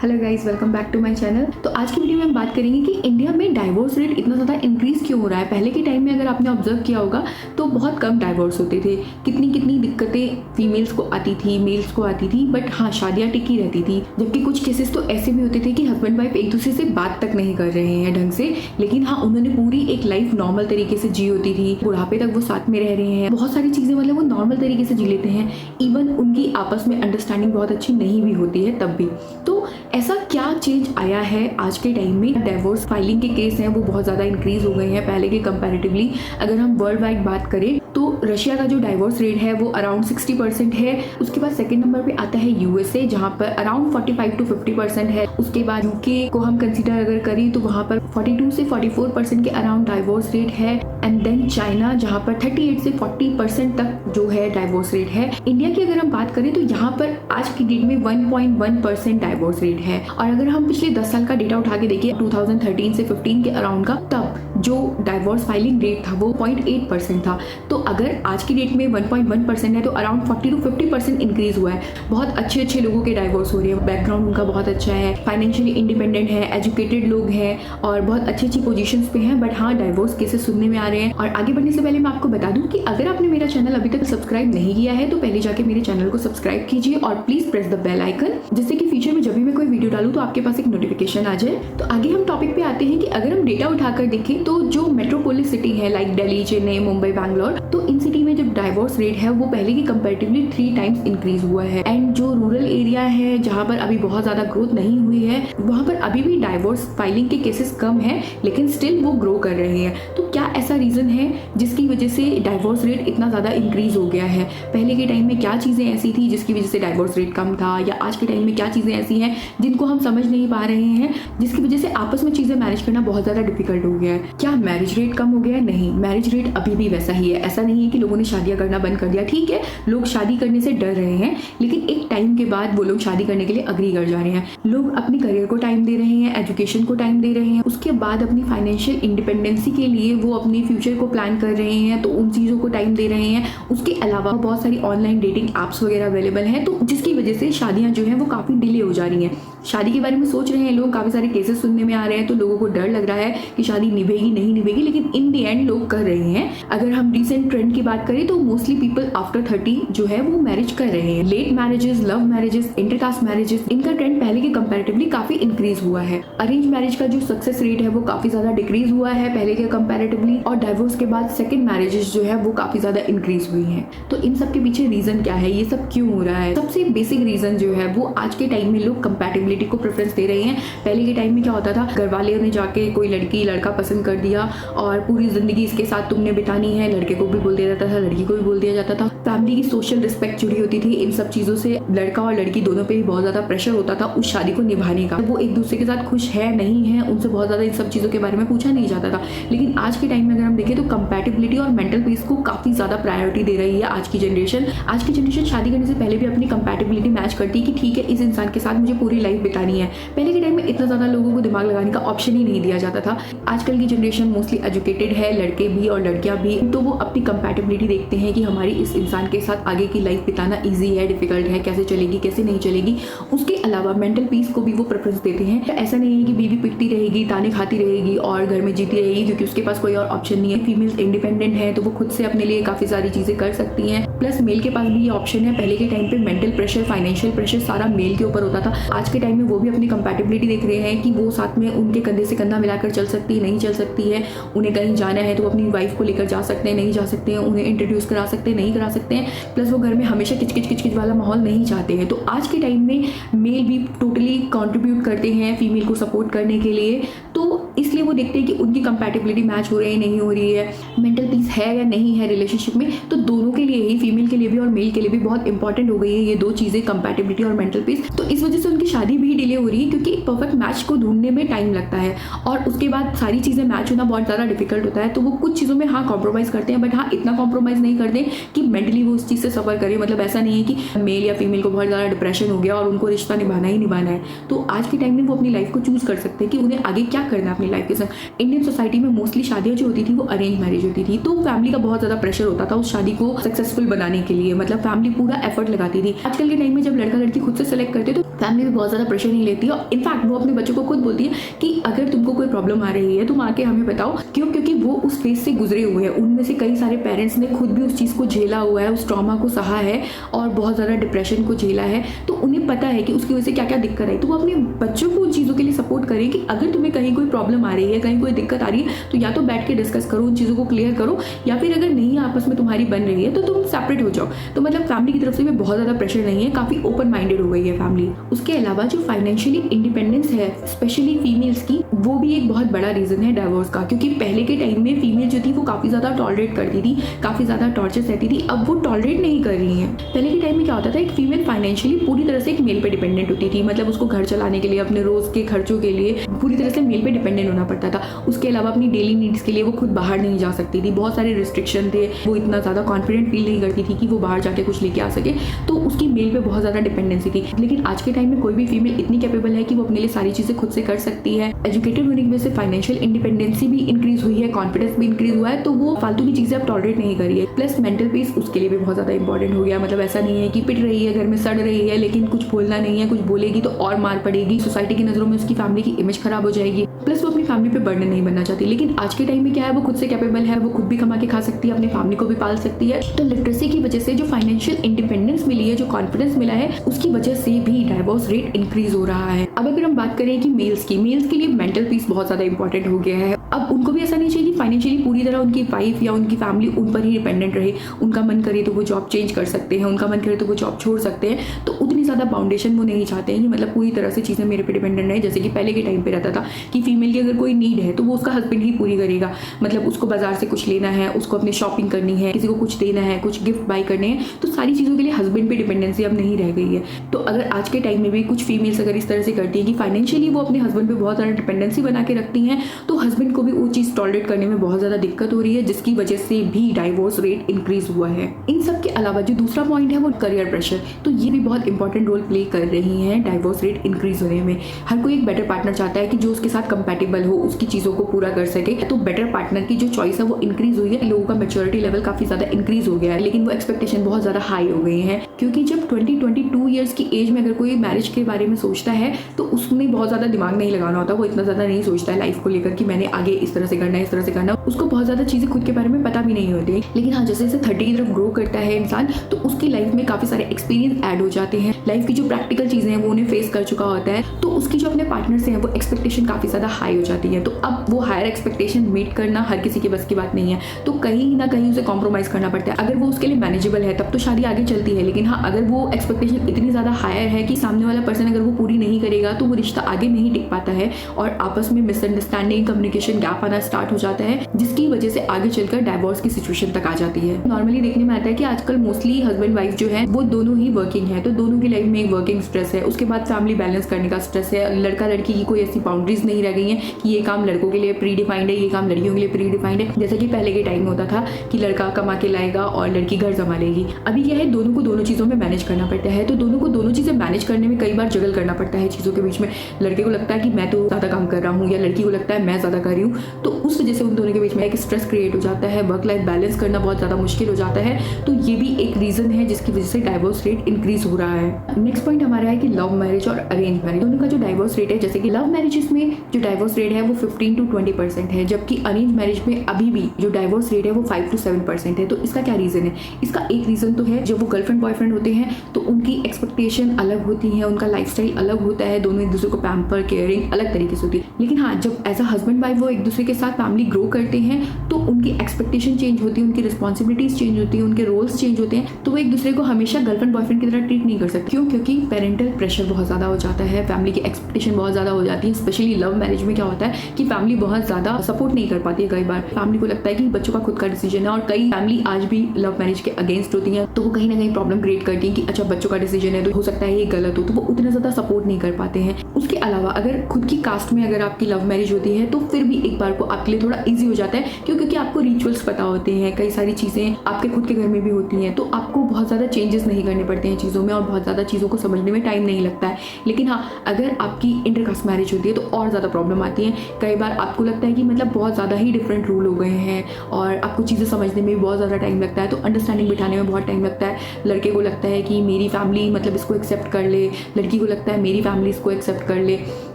Hello guys, welcome back to my channel. तो आज की वीडियो में हम बात करेंगे कि इंडिया में डाइवोर्स रेट इतना ज़्यादा इंक्रीज क्यों हो रहा है। पहले के टाइम में अगर आपने ऑब्जर्व किया होगा तो बहुत कम डाइवोर्स होते थे। कितनी कितनी दिक्कतें फीमेल्स को आती थी, मेल्स को आती थी, बट हाँ शादियाँ टिकी रहती थी। जबकि कुछ केसेस तो ऐसे भी होते थे कि हस्बैंड वाइफ एक दूसरे से बात तक नहीं कर रहे हैं ढंग से, लेकिन हाँ उन्होंने पूरी एक लाइफ नॉर्मल तरीके से जी होती थी। बुढ़ापे तक वो साथ में रह रहे हैं, बहुत सारी चीज़ें मतलब वो नॉर्मल तरीके से जी लेते हैं। इवन उनकी आपस में अंडरस्टैंडिंग बहुत अच्छी नहीं भी होती है तब भी। तो ऐसा क्या चेंज आया है आज के टाइम में? डिवोर्स फाइलिंग के केस हैं वो बहुत ज़्यादा इंक्रीज हो गए हैं पहले के कंपैरेटिवली। अगर हम वर्ल्ड वाइड बात करें तो रशिया का जो डाइवोर्स रेट है वो अराउंड 60% है। उसके बाद सेकंड नंबर पे आता है यूएसए, जहाँ पर अराउंड 45 to 50% है। उसके बाद यूके को हम कंसीडर अगर करें तो वहाँ पर 42 से 44% के अराउंड डाइवोर्स रेट है। एंड देन चाइना, जहाँ पर 38 से 40% तक जो है डाइवोर्स रेट है। इंडिया की अगर हम बात करें तो यहाँ पर आज की डेट में 1.1% डाइवोर्स रेट है। और अगर हम पिछले 10 साल का डेटा उठा के देखिए 2013 से 15 के अराउंड का, तब जो डाइवोर्स फाइलिंग रेट था वो 0.8% था। तो अगर आज की डेट में 1.1% है तो अराउंड 40 to 50% इंक्रीज हुआ है। बहुत अच्छे लोगों के डाइवोर्स हो रहे हैं, बैकग्राउंड उनका बहुत अच्छा है, फाइनेंशियली इंडिपेंडेंट है, एजुकेटेड लोग हैं और बहुत अच्छी पोजीशंस पे हैं। बट हाँ डाइवोर्स केसेस सुनने में आ रहे हैं। और आगे बढ़ने से पहले मैं आपको बता दूं कि अगर आपने मेरा चैनल अभी तक सब्सक्राइब नहीं किया है तो पहले जाके मेरे चैनल को सब्सक्राइब कीजिए और please press the bell icon, जिससे कि फ्यूचर में जब भी मैं कोई वीडियो डालूं तो आपके पास एक नोटिफिकेशन आ जाए। तो आगे हम टॉपिक पे आते हैं कि अगर हम डेटा उठाकर देखें तो जो मेट्रोपोलिस सिटी है लाइक दिल्ली, चेन्नई, मुंबई, बैंगलोर, तो इन सिटी में जो डाइवोर्स रेट है वो पहले की कंपैरेटिवली 3 टाइम्स इंक्रीज हुआ है। एंड जो रूरल एरिया है जहाँ पर अभी बहुत ज्यादा ग्रोथ नहीं हुई है, वहाँ पर अभी भी डाइवोर्स फाइलिंग के केसेस कम है, लेकिन स्टिल वो ग्रो कर रहे हैं। तो क्या ऐसा रीजन है जिसकी वजह से डाइवोर्स रेट इतना ज्यादा इंक्रीज हो गया है? पहले के टाइम में क्या चीजें ऐसी थी जिसकी वजह से डाइवोर्स रेट कम था, या आज के टाइम में क्या चीजें ऐसी हैं जिनको हम समझ नहीं पा रहे हैं जिसकी वजह से आपस में चीजें मैनेज करना बहुत ज्यादा डिफिकल्ट हो गया है? क्या मैरिज रेट कम हो गया है? नहीं, मैरिज रेट अभी भी वैसा ही है। ऐसा नहीं है कि लोगों ने शादियां करना बंद कर दिया। ठीक है, लोग शादी करने से डर रहे हैं, लेकिन एक टाइम के बाद वो लोग शादी करने के लिए अग्री कर जा रहे हैं। लोग अपने करियर को टाइम दे रहे हैं, एजुकेशन को टाइम दे रहे हैं, उसके बाद अपनी फाइनेंशियल इंडिपेंडेंसी के लिए वो अपने फ्यूचर को प्लान कर रहे हैं, तो उन चीज़ों को टाइम दे रहे हैं। उसके अलावा बहुत सारी ऑनलाइन डेटिंग ऐप्स वगैरह अवेलेबल हैं, तो जिसकी वजह से शादियाँ जो हैं वो काफ़ी डिले हो जा रही हैं। शादी के बारे में सोच रहे हैं लोग, काफ़ी सारे केसेस सुनने में आ रहे हैं, तो लोगों को डर लग रहा है कि शादी निभेगी नहीं निभेगी, लेकिन इन दी एंड लोग कर रहे हैं। अगर हम रिसेंट ट्रेंड की बात करें तो मोस्टली पीपल आफ्टर 30 जो है वो मैरिज कर रहे हैं। Late marriages, love marriages, intercaste marriages, इनका ट्रेंड पहले के कंपैरेटिवली काफी इंक्रीज हुआ है। अरेंज मैरिज का जो सक्सेस रेट है वो काफी ज्यादा डिक्रीज हुआ है पहले के कंपैरेटिवली, और डाइवोर्स के बाद सेकंड मैरिजेस जो है वो काफी ज्यादा इंक्रीज हुई हैं। तो इन सब के पीछे रीजन क्या है, ये सब क्यों हो रहा है? सबसे बेसिक रीजन जो है वो आज के टाइम में लोग कंपैटिबिलिटी को प्रेफरेंस दे रहे हैं। पहले के टाइम में क्या होता था, घर वाले ने जाके कोई लड़की लड़का पसंद कर दिया और पूरी जिंदगी इसके साथ तुमने बितानी है, लड़के को भी बोल दिया जाता था, लड़की को भी बोल दिया जाता था। फैमिली की सोशल रिस्पेक्ट जुड़ी होती थी इन सब चीजों से। लड़का और लड़की दोनों पे भी बहुत ज्यादा प्रेशर होता था उस शादी को निभाने का। वो एक दूसरे के साथ खुश है नहीं है, उनसे बहुत ज्यादा इन सब चीजों के बारे में पूछा नहीं जाता था। लेकिन आज के टाइम में अगर हम देखें तो कंपैटिबिलिटी और मेंटल पीस को काफी ज्यादा प्रायोरिटी दे रही है आज की जनरेशन। आज की जनरेशन शादी करने से पहले भी अपनी कंपैटिबिलिटी मैच करती है कि ठीक है इस इंसान के साथ मुझे पूरी लाइफ बितानी है। पहले के टाइम में इतना ज्यादा लोगों को दिमाग लगाने का ऑप्शन ही नहीं दिया जाता था। आजकल की जनरेशन मोस्टली एजुकेटेड है, लड़के भी और लड़कियां भी, तो वो अपनी कंपैटिबिलिटी देखते हैं कि हमारी इस इंसान के साथ आगे की लाइफ बिताना इजी है, डिफिकल्ट है, कैसे चलेगी कैसे नहीं चलेगी। उसके अलावा मेंटल पीस को भी वो प्रेफरेंस देते हैं। तो ऐसा नहीं है कि बीवी पिटती रहेगी, ताने खाती रहेगी और घर में जीती रहेगी क्योंकि उसके पास कोई और ऑप्शन नहीं है। फीमेल्स इंडिपेंडेंट है तो वो खुद से अपने लिए काफी सारी चीजें कर सकती हैं। प्लस मेल के पास भी ये ऑप्शन है। पहले के टाइम पे मेंटल प्रेशर, फाइनेंशियल प्रेशर सारा मेल के ऊपर होता था। आज के टाइम में वो भी अपनी कंपैटिबिलिटी देख रहे हैं कि वो साथ में उनके कंधे से कंधा मिलाकर चल सकती है नहीं चल सकती है। उन्हें कहीं जाना है तो अपनी वाइफ को लेकर जा सकते हैं नहीं जा सकते हैं, उन्हें इंट्रोड्यूस करा सकते हैं नहीं करा सकते हैं। प्लस वो घर में हमेशा किचकिच वाला माहौल नहीं चाहते हैं। तो आज के टाइम में मेल भी टोटली कंट्रीब्यूट करते हैं फीमेल को सपोर्ट करने के लिए। तो इसलिए वो देखते हैं कि उनकी कंपैटिबिलिटी मैच हो रही है नहीं हो रही है, मेंटल पीस है या नहीं है रिलेशनशिप में। तो दोनों के लिए ही, फीमेल के लिए भी और मेल के लिए भी बहुत इंपॉर्टेंट हो गई है ये दो चीजें, कंपैटिबिलिटी और मेंटल पीस। तो इस वजह से उनकी शादी भी डिले हो रही है क्योंकि एक परफेक्ट मैच को ढूंढने में टाइम लगता है और उसके बाद सारी चीजें मैच होना बहुत ज्यादा डिफिकल्ट होता है। तो वो कुछ चीजों में हाँ कॉम्प्रोमाइज करते हैं, बट हाँ इतना कॉम्प्रोमाइज नहीं करते कि मेंटली वो उस चीज से सफर करे। मतलब ऐसा नहीं है कि मेल या फीमेल को बहुत ज्यादा डिप्रेशन हो गया और उनको रिश्ता निभाना ही निभाना है। तो आज के टाइम में वो अपनी लाइफ को चूज कर सकते हैं कि उन्हें आगे क्या करना है अपनी लाइफ के साथ। इंडियन सोसाइटी में मोस्टली शादियां जो होती थी वो अरेंज मैरिज होती थी, तो फैमिली का बहुत ज्यादा प्रेशर होता था उस शादी को सक्सेसफुल बनाने के लिए। मतलब फैमिली पूरा एफर्ट लगाती थी। आजकल के टाइम में जब लड़का लड़की खुद से सेलेक्ट करते हैं तो फैमिली भी बहुत ज़्यादा प्रेशर नहीं लेती है, और इनफैक्ट वो अपने बच्चों को खुद बोलती है कि अगर तुमको कोई प्रॉब्लम आ रही है तुम आके हमें बताओ। क्यों? क्योंकि वो उस फेज से गुजरे हुए हैं। उनमें से कई सारे पेरेंट्स ने खुद भी उस चीज़ को झेला हुआ है, उस ट्रॉमा को सहा है और बहुत ज़्यादा डिप्रेशन को झेला है, तो उन्हें पता है कि उसकी वजह से क्या क्या दिक्कत आई। तो वो अपने बच्चों को उन चीज़ों के लिए सपोर्ट करें कि अगर तुम्हें कहीं कोई प्रॉब्लम आ रही है, कहीं कोई दिक्कत आ रही है, तो या तो बैठ के डिस्कस करो, उन चीज़ों को क्लियर करो, या फिर अगर नहीं आपस में तुम्हारी बन रही है तो तुम सेपरेट हो जाओ। तो मतलब फैमिली की तरफ से भी बहुत ज़्यादा प्रेशर नहीं है, काफ़ी ओपन माइंडेड हो गई है फैमिली। उसके अलावा जो फाइनेंशियली इंडिपेंडेंस है स्पेशली फीमेल्स की, वो भी एक बहुत बड़ा रीज़न है डाइवोर्स का। क्योंकि पहले के टाइम में फीमेल जो थी वो काफ़ी ज़्यादा टॉलरेट करती थी, काफ़ी ज़्यादा टॉर्चर सहती थी, अब वो टॉलरेट नहीं कर रही हैं। पहले के टाइम में क्या होता था, एक फीमेल फाइनेंशियली पूरी तरह से एक मेल पे डिपेंडेंट होती थी, मतलब उसको घर चलाने के लिए, अपने रोज़ के खर्चों के लिए पूरी तरह से मेल पे डिपेंडेंट होना पड़ता था। उसके अलावा अपनी डेली नीड्स के लिए वो खुद बाहर नहीं जा सकती थी, बहुत सारे रिस्ट्रिक्शन थे, वो इतना ज़्यादा कॉन्फिडेंट फील नहीं करती थी कि वो बाहर जाके कुछ लेके आ सके, तो उसकी मेल पे बहुत ज़्यादा डिपेंडेंसी थी। लेकिन आज के टाइम में कोई भी फीमेल इतनी कैपेबल है कि वो अपने लिए सारी चीज़ें खुद से कर सकती है। एजुकेटेड होने की वजह से फाइनेंशियल इंडिपेंडेंसी भी इंक्रीज हुई है, कॉन्फिडेंस भी इंक्रीज हुआ है, तो वो फालतू की चीज़ें अब टॉलरेट नहीं कर रही है। प्लस मेंटल पीस उसके लिए भी बहुत ज़्यादा इंपॉर्टेंट हो गया। मतलब ऐसा नहीं है कि पिट रही है, घर में सड़ रही है, लेकिन कुछ बोलना नहीं है, कुछ बोलेगी तो और मार पड़ेगी, सोसाइटी की नज़रों में उसकी फैमिली की इमेज खराब हो जाएगी, प्लस वो अपनी फैमिली पे बर्डन नहीं बनना चाहती। लेकिन आज के टाइम में क्या है, वो खुद से कैपेबल है, वो खुद भी कमा के खा सकती है, अपनी फैमिली को भी पाल सकती है। तो लिटरेसी की वजह से जो फाइनेंशियल इंडिपेंडेंस मिली है, जो कॉन्फिडेंस मिला है, उसकी वजह से भी डाइवोर्स रेट इंक्रीज हो रहा है। अब अगर हम बात करें कि मेल्स के लिए मेंटल पीस बहुत ज़्यादा इंपॉर्टेंट हो गया है। अब उनको भी ऐसा नहीं चाहिए कि फाइनेंशियली पूरी तरह उनकी वाइफ या उनकी फैमिली उन पर ही डिपेंडेंट रहे। उनका मन करे तो वो जॉब चेंज कर सकते हैं, उनका मन करे तो वो जॉब छोड़ सकते हैं। तो उतनी ज़्यादा फाउंडेशन वो नहीं चाहते हैं कि मतलब पूरी तरह से चीज़ें मेरे पे डिपेंडेंट रहे। जैसे कि पहले के टाइम पे रहता था कि फीमेल की अगर कोई नीड है तो वो उसका हस्बैंड ही पूरी करेगा। मतलब उसको बाजार से कुछ लेना है, उसको अपनी शॉपिंग करनी है, किसी को कुछ देना है, कुछ गिफ्ट बाय करने हैं, तो सारी चीज़ों के लिए हस्बैंड पे डिपेंडेंसी अब नहीं रह गई है। तो अगर आज के टाइम में भी कुछ फीमेल्स अगर इस तरह से करती हैं कि फाइनेंशियली वो अपने हस्बैंड पे बहुत ज़्यादा डिपेंडेंसी बना के रखती हैं, तो हस्बैंड को भी वो चीज़ टॉलरेट करने में बहुत ज़्यादा दिक्कत हो रही है, जिसकी वजह से भी डाइवोर्स रेट इंक्रीज हुआ है। इन सब के अलावा जो दूसरा पॉइंट है वो करियर प्रेशर, तो ये भी बहुत इंपॉर्टेंट रोल प्ले कर रही हैं डाइवोर्स रेट इंक्रीज होने में। हर कोई एक बेटर पार्टनर चाहता है कि जो उसके साथ कंपैटिबल हो, उसकी चीज़ों को पूरा कर सके। तो बेटर पार्टनर की जो चॉइस है वो इंक्रीज हुई है, लोगों का मैच्योरिटी लेवल काफ़ी ज़्यादा इंक्रीज हो गया है। लेकिन वो एक्सपेक्टेशन बहुत ज़्यादा हाई हो गई हैं, क्योंकि जब 20-22 ईयर्स की एज में अगर कोई मैरिज के बारे में सोचता है तो उसमें बहुत ज़्यादा दिमाग नहीं लगाना होता, वो इतना ज़्यादा नहीं सोचता है लाइफ को लेकर कि मैंने आगे इस तरह से करना है, इस तरह से करना। उसको बहुत ज़्यादा चीज़ें खुद के बारे में पता भी नहीं होती। लेकिन हाँ, जैसे जैसे 30 की तरफ ग्रो करता है इंसान, तो उसकी लाइफ में काफ़ी सारे एक्सपीरियंस ऐड हो जाते हैं। लाइफ की जो प्रैक्टिकल चीज़ें हैं वो उन्हें फेस कर चुका होता है, तो उसकी जो अपने पार्टनर से है वो एक्सपेक्टेशन काफ़ी ज़्यादा हाई हो जाती है। तो अब वो हायर एक्सपेक्टेशन मीट करना हर किसी के बस की बात नहीं है, तो कहीं ना कहीं उसे कॉम्प्रोमाइज़ करना पड़ता है। अगर वो उसके लिए मैनेजेबल है तब तो शादी आगे चलती है, लेकिन हाँ, अगर वो एक्सपेक्टेशन इतनी ज़्यादा हायर है कि सामने वाला पर्सन अगर वो पूरी नहीं करेगा तो वो रिश्ता आगे नहीं टिक पाता है और आपस में मिसअंडरस्टैंडिंग, कम्युनिकेशन गैप आना स्टार्ट हो जाता है, जिसकी वजह से आगे चलकर डाइवोर्स की सिचुएशन तक आ जाती है। नॉर्मली देखने में आता है कि आजकल मोस्टली हस्बैंड वाइफ जो है वो दोनों ही वर्किंग है, तो दोनों की लाइफ में एक वर्किंग स्ट्रेस है, उसके बाद फैमिली बैलेंस करने का स्ट्रेस है। लड़का लड़की की कोई ऐसी बाउंड्रीज नहीं रह गई हैं कि ये काम लड़कों के लिए प्री डिफाइंड है, ये काम लड़कियों के लिए प्री डिफाइंड है। जैसा कि पहले के टाइम में होता था कि लड़का कमा के लाएगा और लड़की घर संभालेगी। अभी क्या है, दोनों को दोनों चीज़ों में मैनेज करना पड़ता है, तो दोनों को दोनों चीज़ें मैनेज करने में कई बार जगल करना पड़ता है चीज़ों के बीच में। लड़के को लगता है कि मैं तो ज़्यादा काम कर रहा हूँ, या लड़की को लगता है मैं ज़्यादा कर रही हूँ, तो उस वजह से उन दोनों के बीच में एक स्ट्रेस क्रिएट हो जाता है, वर्क लाइफ बैलेंस करना बहुत ज़्यादा मुश्किल हो जाता है। तो ये भी एक रीज़न है जिसकी वजह से डाइवोर्स रेट इंक्रीज हो रहा है। नेक्स्ट पॉइंट हमारा है कि लव मैरिज और अरेंज मैरिज दोनों का जो डाइवोर्स रेट है, जैसे कि लव मैरिजेस में जो डाइवोर्स रेट है वो 15 to 20% है, जबकि अरेंज मैरिज में अभी भी जो डाइवोर्स रेट है वो 5 to 7% है। तो इसका क्या रीज़न है? इसका एक रीज़न तो है, जब वो गर्लफ्रेंड बॉयफ्रेंड होते हैं तो उनकी एक्सपेक्टेशन अलग होती है, उनका लाइफस्टाइल अलग होता है, दोनों एक दूसरे को पैम्पर केयरिंग अलग तरीके से होती है। लेकिन हाँ, जब एज अ हस्बैंड वाइफ वो एक दूसरे के साथ फैमिली ग्रो करते हैं तो उनकी एक्सपेक्टेशन चेंज होती है, उनकी रिस्पॉन्सिबिलिटीज चेंज होती है, उनके रोल्स चेंज होते हैं, तो वो एक दूसरे को हमेशा गर्लफ्रेंड बॉयफ्रेंड की तरह ट्रीट नहीं कर सकते। क्यों? क्योंकि पेरेंटल प्रेशर बहुत ज़्यादा हो जाता है, फैमिली की एक्सपेक्टेशन बहुत ज़्यादा हो जाती है। स्पेशली लव मैरिज में क्या होता है कि फैमिली बहुत ज़्यादा सपोर्ट नहीं कर पाती है। कई बार फैमिली को लगता है कि बच्चों का खुद का डिसीजन है, और कई फैमिली आज भी लव मैरिज के अगेंस्ट होती है, तो वो कहीं ना कहीं प्रॉब्लम क्रिएट करती है कि अच्छा बच्चों का डिसीजन है तो हो सकता है ये गलत हो, तो वो उतना ज़्यादा सपोर्ट नहीं कर पाते हैं। उसके अलावा अगर खुद की कास्ट में अगर आपकी लव मैरिज होती है तो फिर भी एक बार को आपके लिए थोड़ा ईजी हो जाता है, क्योंकि आपको रिचुअल्स पता होते हैं, कई सारी चीज़ें आपके खुद के घर में भी होती हैं, तो आपको बहुत ज़्यादा चेंजेस नहीं करने पड़ते हैं चीज़ों में, और बहुत ज़्यादा ज़्यादा चीज़ों को समझने में टाइम नहीं लगता है। लेकिन हाँ, अगर आपकी इंटरकास्ट मैरिज होती है तो और ज़्यादा प्रॉब्लम आती है। कई बार आपको लगता है कि मतलब बहुत ज़्यादा ही डिफरेंट रूल हो गए हैं और आपको चीज़ें समझने में भी बहुत ज़्यादा टाइम लगता है, तो अंडरस्टैंडिंग बिठाने में बहुत टाइम लगता है। लड़के को लगता है कि मेरी फैमिली मतलब इसको एक्सेप्ट कर ले, लड़की को लगता है मेरी फैमिली इसको एक्सेप्ट कर ले।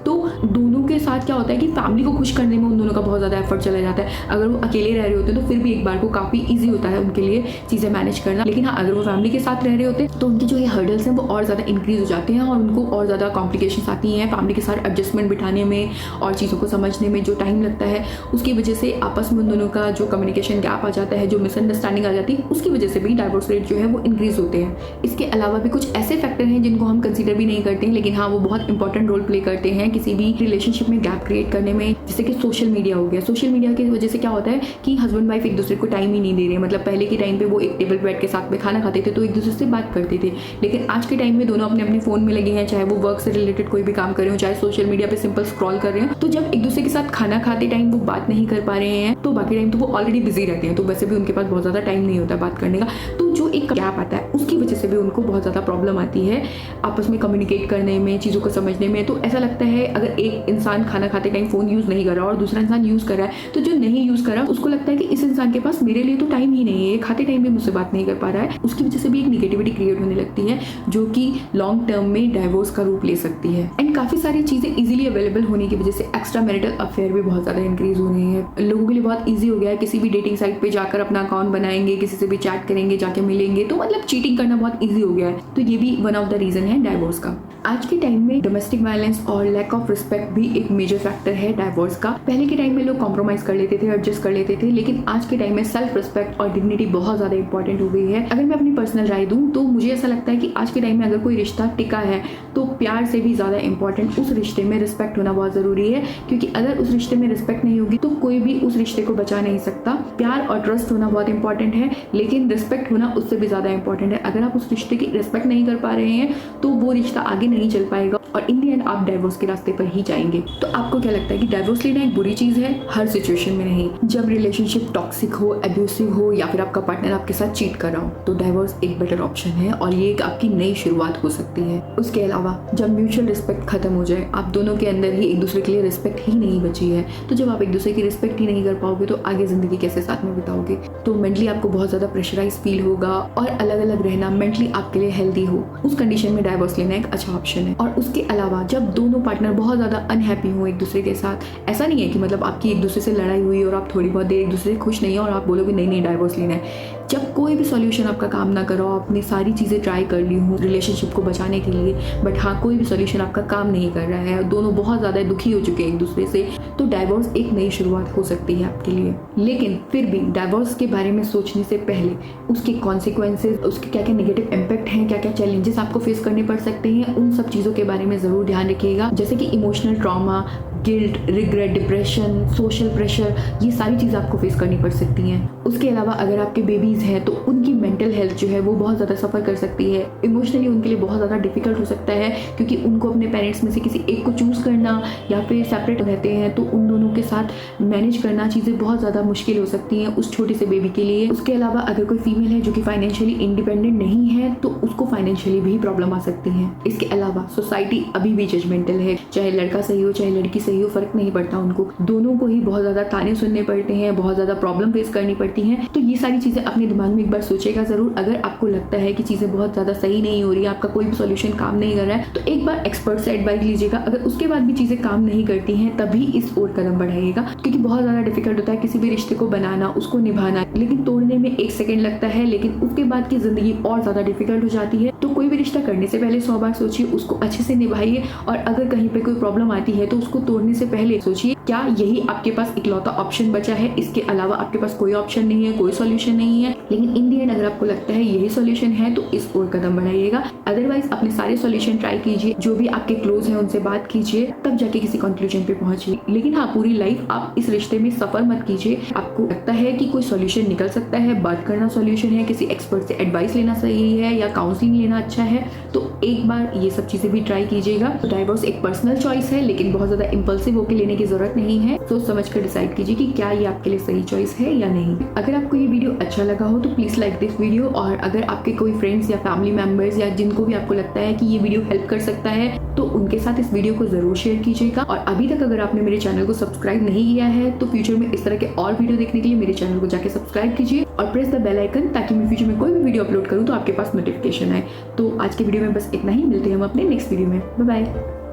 तो दोनों के साथ क्या होता है कि फैमिली को खुश करने में उन दोनों का बहुत ज़्यादा एफर्ट चला जाता है। अगर वो अकेले रह रहे होते हैं तो फिर भी एक बार को काफ़ी ईजी होता है उनके लिए चीज़ें मैनेज करना। लेकिन हाँ, अगर वो फैमिली के साथ रह रहे होते हैं तो उनकी जो ये हर्डल्स हैं वो और ज़्यादा इंक्रीज हो जाते हैं और उनको और ज़्यादा कॉम्प्लिकेशंस आती हैं फैमिली के साथ एडजस्टमेंट बिठाने में और चीज़ों को समझने में जो टाइम लगता है, उसकी वजह से आपस में उन दोनों का जो कम्युनिकेशन गैप आ जाता है, जो मिसअंडरस्टैंडिंग आ जाती है, उसकी वजह से भी डाइवोर्स रेट जो है वो इंक्रीज होते हैं। इसके अलावा भी कुछ ऐसे फैक्टर हैं जिनको हम कंसीडर भी नहीं करते हैं, लेकिन हाँ वो बहुत इंपॉर्टेंट रोल प्ले करते हैं किसी भी रिलेशनशिप में गैप क्रिएट करने में। जैसे कि सोशल मीडिया हो गया। सोशल मीडिया की वजह से क्या होता है कि हस्बैंड वाइफ एक दूसरे को टाइम ही नहीं दे रहे। मतलब पहले के टाइम पे वो एक टेबल पे बैठ के साथ में खाना खाते थे तो एक दूसरे से बात करते थे, लेकिन आज के टाइम में दोनों अपने अपने फोन में लगे हैं, चाहे वो वर्क से रिलेटेड कोई भी काम कर रहे हो, चाहे सोशल मीडिया पे सिंपल स्क्रॉल कर रहे हो। तो जब एक दूसरे के साथ खाना खाते टाइम वो बात नहीं कर पा रहे हैं तो बाकी टाइम तो वो ऑलरेडी बिजी रहते हैं, तो वैसे भी उनके पास बहुत ज़्यादा टाइम नहीं होता बात करने का। तो जो एक गैप आता है उसकी वजह से भी उनको बहुत ज़्यादा प्रॉब्लम आती है आपस में कम्युनिकेट करने में, चीज़ों को समझने में। तो ऐसा लगता है अगर एक इंसान खाना खाते टाइम फ़ोन यूज़ नहीं कर रहा और दूसरा इंसान यूज़ कर रहा है, तो जो नहीं यूज़ कर रहा उसको लगता है कि इस इंसान के पास मेरे लिए तो टाइम ही नहीं है, खाते टाइम भी मुझसे बात नहीं कर पा रहा है। उसकी वजह से भी एक निगेटिविटी क्रिएट होने लगती है जो कि लॉन्ग टर्म में डाइवोर्स का रूप ले सकती है। एंड काफ़ी सारी चीज़ें इजीली अवेलेबल होने की वजह से एक्स्ट्रा मैरिटल अफेयर भी बहुत ज़्यादा इंक्रीज हो रही है। लोगों के लिए बहुत ईजी हो गया है, किसी भी डेटिंग साइट पे जाकर अपना अकाउंट बनाएंगे, किसी से भी चैट करेंगे, जाके मिलेंगे, तो मतलब चीटिंग करना बहुत ईजी हो गया है। तो ये भी वन ऑफ द रीज़न है डाइवोर्स का। आज के टाइम में डोमेस्टिक वायलेंस और लैक ऑफ रिस्पेक्ट भी एक मेजर फैक्टर है डाइवोर्स का। पहले के टाइम में लोग कॉम्प्रोमाइज कर लेते थे, एडजस्ट कर लेते थे, लेकिन आज के टाइम में सेल्फ रिस्पेक्ट और डिग्निटी बहुत ज़्यादा इंपॉर्टेंट हो गई है। अगर मैं अपनी पर्सनल राय दूं तो मुझे ऐसा लगता है कि आज के टाइम में अगर कोई रिश्ता टिका है तो प्यार से भी ज़्यादा इंपॉर्टेंट उस रिश्ते में रिस्पेक्ट होना बहुत ज़रूरी है, क्योंकि अगर उस रिश्ते में रिस्पेक्ट नहीं होगी तो कोई भी उस रिश्ते को बचा नहीं सकता। प्यार और ट्रस्ट होना बहुत इंपॉर्टेंट है, लेकिन रिस्पेक्ट होना उससे भी ज़्यादा इंपॉर्टेंट है। अगर आप उस रिश्ते की रिस्पेक्ट नहीं कर पा रहे हैं तो वो रिश्ता आगे नहीं चल पाएगा और इन दी एंड आप डाइवोर्स के रास्ते पर ही जाएंगे। तो आपको क्या लगता है कि डाइवोर्स लेना एक बुरी चीज़ है? हर सिचुएशन में नहीं। जब रिलेशनशिप टॉक्सिक हो, एब्यूसिव हो या फिर आपका पार्टनर आपके साथ चीट कर रहा हो तो डाइवोर्स एक बेटर ऑप्शन है और ये एक आपकी नई शुरुआत हो सकती है। उसके अलावा जब म्यूचुअल रिस्पेक्ट खत्म हो जाए, आप दोनों के अंदर ही एक दूसरे के लिए रिस्पेक्ट ही नहीं बची है, तो जब आप एक दूसरे की रिस्पेक्ट ही नहीं कर पाओगे तो आगे जिंदगी कैसे साथ में बिताओगे? तो मेंटली आपको बहुत ज़्यादा प्रेशराइज फील होगा और अलग अलग रहना मेंटली आपके लिए हेल्दी हो, उस कंडीशन में डाइवोर्स लेना एक अच्छा ऑप्शन है। और उसके अलावा जब दोनों पार्टनर बहुत ज़्यादा अनहैप्पी हो एक दूसरे के साथ, ऐसा नहीं है कि मतलब आपकी एक दूसरे से लड़ाई हुई और आप थोड़ी बहुत देर एक दूसरे से खुश नहीं हो और आप बोलोगे नहीं नहीं डाइवोर्स लेना है। जब कोई भी सॉल्यूशन आपका काम ना करो, आपने सारी चीज़ें ट्राई कर ली हो रिलेशनशिप को बचाने के लिए, बट हाँ कोई भी सॉल्यूशन आपका काम नहीं कर रहा है, दोनों बहुत ज़्यादा दुखी हो चुके हैं एक दूसरे से, तो डाइवोर्स एक नई शुरुआत हो सकती है आपके लिए। लेकिन फिर भी डाइवोर्स के बारे में सोचने से पहले उसके कॉन्सिक्वेंसेज, उसके क्या क्या नेगेटिव इम्पैक्ट हैं, क्या क्या चैलेंजेस आपको फेस करने पड़ सकते हैं, उन सब चीज़ों के बारे में ज़रूर ध्यान रखिएगा। जैसे कि emotional trauma, guilt, regret, depression, social pressure, ये सारी चीज़ें आपको फेस करनी पड़ सकती हैं। उसके अलावा अगर आपके बेबीज़ हैं तो उनकी मेंटल हेल्थ जो है वो बहुत ज़्यादा सफ़र कर सकती है। इमोशनली उनके लिए बहुत ज़्यादा डिफिकल्ट हो सकता है, क्योंकि उनको अपने पेरेंट्स में से किसी एक को चूज़ करना या फिर सेपरेट रहते हैं तो उन दोनों के साथ मैनेज करना चीज़ें बहुत ज़्यादा मुश्किल हो सकती हैं उस छोटे से बेबी के लिए। उसके अलावा अगर कोई फीमेल है जो कि फाइनेंशियली इंडिपेंडेंट नहीं है तो उसको फाइनेंशियली भी प्रॉब्लम आ सकती है। इसके अलावा सोसाइटी अभी भी जजमेंटल है, चाहे लड़का सही हो चाहे लड़की सही हो, फर्क नहीं पड़ता उनको, दोनों को ही बहुत ज़्यादा ताने सुनने पड़ते हैं, बहुत ज़्यादा प्रॉब्लम फेस करनी पड़ती हैं। तो ये सारी चीज़ें अपने दिमाग में एक बार सोचेगा ज़रूर। अगर आपको लगता है कि चीज़ें बहुत ज़्यादा सही नहीं हो रही है, आपका कोई भी सॉल्यूशन काम नहीं कर रहा है, तो एक बार एक्सपर्ट से एडवाइस लीजिएगा। अगर उसके बाद भी चीज़ें काम नहीं करती हैं तभी इस ओर कदम बढ़ाइएगा, क्योंकि बहुत ज़्यादा डिफिकल्ट होता है किसी भी रिश्ते को बनाना, उसको निभाना, लेकिन तोड़ने में 1 सेकंड लगता है, लेकिन उसके बाद की ज़िंदगी और ज़्यादा डिफिकल्ट हो जाती है। तो कोई भी रिश्ता करने से पहले 100 बार सोचिए, उसको अच्छे से निभाइए, और अगर कहीं पे कोई प्रॉब्लम आती है तो उसको तोड़ने से पहले सोचिए क्या यही आपके पास इकलौता ऑप्शन बचा है, इसके अलावा आपके पास कोई ऑप्शन नहीं है, कोई सॉल्यूशन नहीं है। लेकिन इन दी एंड अगर आपको लगता है यही सॉल्यूशन है तो इस ओर कदम बढ़ाइएगा। अदरवाइज अपने सारे सॉल्यूशन ट्राई कीजिए, जो भी आपके क्लोज हैं उनसे बात कीजिए, तब जाके किसी कंक्लूजन पे पहुंचिए। लेकिन हाँ, पूरी लाइफ आप इस रिश्ते में सफर मत कीजिए। आपको लगता है कि कोई सॉल्यूशन निकल सकता है, बात करना सॉल्यूशन है, किसी एक्सपर्ट से एडवाइस लेना सही है या काउंसलिंग लेना अच्छा है, तो एक बार ये सब चीजें भी ट्राई कीजिएगा। डाइवोर्स एक पर्सनल चॉइस है, लेकिन बहुत ज्यादा इंपल्सिव होकर लेने की जरूरत नहीं है, सोच समझ कर डिसाइड कीजिए कि क्या ये आपके लिए सही चॉइस है या नहीं। अगर आपको ये वीडियो अच्छा लगा हो तो प्लीज लाइक दिस वीडियो, और अगर आपके कोई फ्रेंड्स या फैमिली मेंबर्स या जिनको भी आपको लगता है कि ये वीडियो हेल्प कर सकता है तो उनके साथ इस वीडियो को जरूर शेयर कीजिएगा। और अभी तक अगर आपने मेरे चैनल को सब्सक्राइब नहीं किया है तो फ्यूचर में इस तरह के और वीडियो देखने के लिए मेरे चैनल को जाके सब्सक्राइब कीजिए और प्रेस द बेल आइकन, ताकि मैं फ्यूचर में कोई भी वीडियो अपलोड करूँ तो आपके पास नोटिफिकेशन आए। तो आज के वीडियो में बस इतना ही, मिलते हैं हम अपने नेक्स्ट वीडियो में। Bye bye.